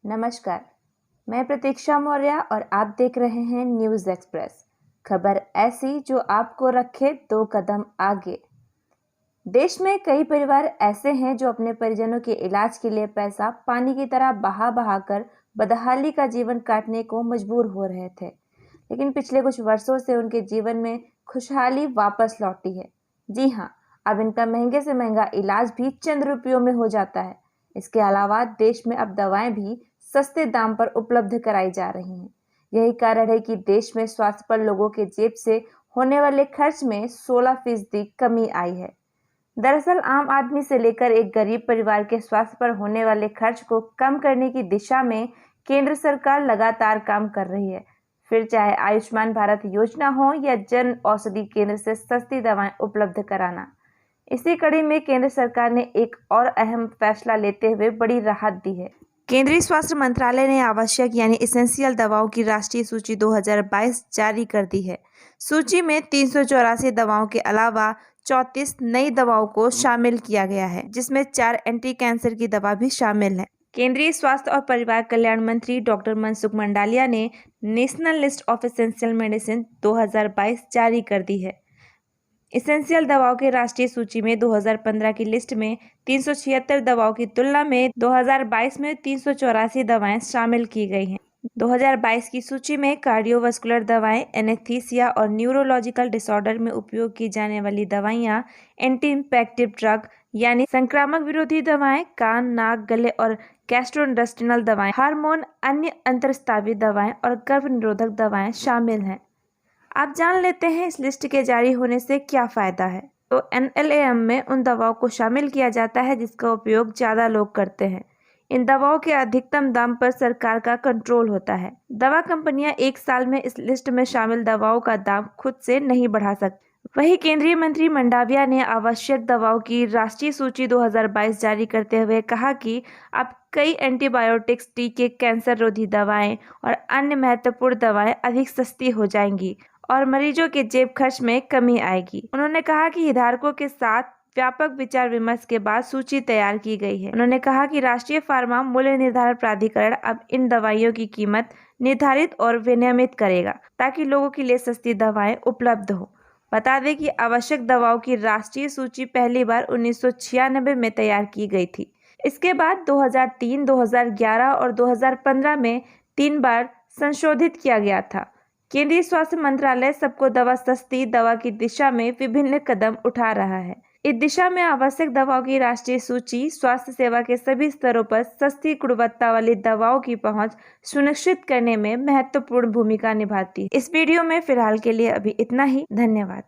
नमस्कार, मैं प्रतीक्षा मौर्य और आप देख रहे हैं न्यूज़ एक्सप्रेस। खबर ऐसी जो आपको रखे 2 कदम आगे। देश में कई परिवार ऐसे हैं जो अपने परिजनों के इलाज के लिए पैसा पानी की तरह बहा बहा कर बदहाली का जीवन काटने को मजबूर हो रहे थे, लेकिन पिछले कुछ वर्षों से उनके जीवन में खुशहाली वापस लौटी है। जी हाँ, अब इनका महंगे से महंगा इलाज भी चंद रुपयों में हो जाता है। इसके अलावा देश में अब दवाएं भी सस्ते दाम पर उपलब्ध कराई जा रही हैं। यही कारण है कि देश में स्वास्थ्य पर लोगों के जेब से होने वाले खर्च में 16% कमी आई है। दरअसल आम आदमी से लेकर एक गरीब परिवार के स्वास्थ्य पर होने वाले खर्च को कम करने की दिशा में केंद्र सरकार लगातार काम कर रही है। फिर चाहे आयुष्मान भारत योजना हो या जन औषधि केंद्र से सस्ती दवाएं उपलब्ध कराना। इसी कड़ी में केंद्र सरकार ने एक और अहम फैसला लेते हुए बड़ी राहत दी है। केंद्रीय स्वास्थ्य मंत्रालय ने आवश्यक यानी एसेंशियल दवाओं की राष्ट्रीय सूची 2022 जारी कर दी है। सूची में 384 दवाओं के अलावा 34 नई दवाओं को शामिल किया गया है, जिसमें 4 एंटी कैंसर की दवा भी शामिल है। केंद्रीय स्वास्थ्य और परिवार कल्याण मंत्री डॉक्टर मनसुख मंडालिया ने national list of essential medicine 2022 जारी कर दी है। एसेंशियल दवाओं की राष्ट्रीय सूची में 2015 की लिस्ट में 376 दवाओं की तुलना में 2022 में 384 दवाएं शामिल की गई हैं। 2022 की सूची में कार्डियोवास्कुलर दवाएं, एनेस्थीसिया और न्यूरोलॉजिकल डिसऑर्डर में उपयोग की जाने वाली दवाइयां, एंटी इंफेक्टिव ड्रग यानी संक्रामक विरोधी दवाएं, कान, नाक, गले और गैस्ट्रोइंटेस्टिनल दवाएं, हार्मोन, अन्य अंतरस्रावी दवाएं और गर्भ निरोधक दवाएं शामिल हैं। आप जान लेते हैं इस लिस्ट के जारी होने से क्या फ़ायदा है। तो NLAM में उन दवाओं को शामिल किया जाता है जिसका उपयोग ज़्यादा लोग करते हैं। इन दवाओं के अधिकतम दाम पर सरकार का कंट्रोल होता है। दवा कंपनियां एक साल में इस लिस्ट में शामिल दवाओं का दाम खुद से नहीं बढ़ा सकती। वहीं केंद्रीय मंत्री मंडाविया ने आवश्यक दवाओं की राष्ट्रीय सूची 2022 जारी करते हुए कहा कि अब कई एंटीबायोटिक्स, टीके, कैंसर रोधी दवाएं और अन्य महत्वपूर्ण दवाएं अधिक सस्ती हो जाएंगी और मरीजों के जेब खर्च में कमी आएगी। उन्होंने कहा कि हितधारकों के साथ व्यापक विचार विमर्श के बाद सूची तैयार की गई है। उन्होंने कहा कि राष्ट्रीय फार्मा मूल्य निर्धारण प्राधिकरण अब इन दवाइयों की कीमत निर्धारित और विनियमित करेगा ताकि लोगों के लिए सस्ती दवाएं उपलब्ध हो। बता दें कि आवश्यक दवाओं की राष्ट्रीय सूची पहली बार 1996 में तैयार की गई थी। इसके बाद 2003, 2011 और 2015 में 3 बार संशोधित किया गया था। केंद्रीय स्वास्थ्य मंत्रालय सबको दवा सस्ती दवा की दिशा में विभिन्न कदम उठा रहा है। इस दिशा में आवश्यक दवाओं की राष्ट्रीय सूची स्वास्थ्य सेवा के सभी स्तरों पर सस्ती गुणवत्ता वाली दवाओं की पहुंच सुनिश्चित करने में महत्वपूर्ण भूमिका निभाती है। इस वीडियो में फिलहाल के लिए अभी इतना ही। धन्यवाद।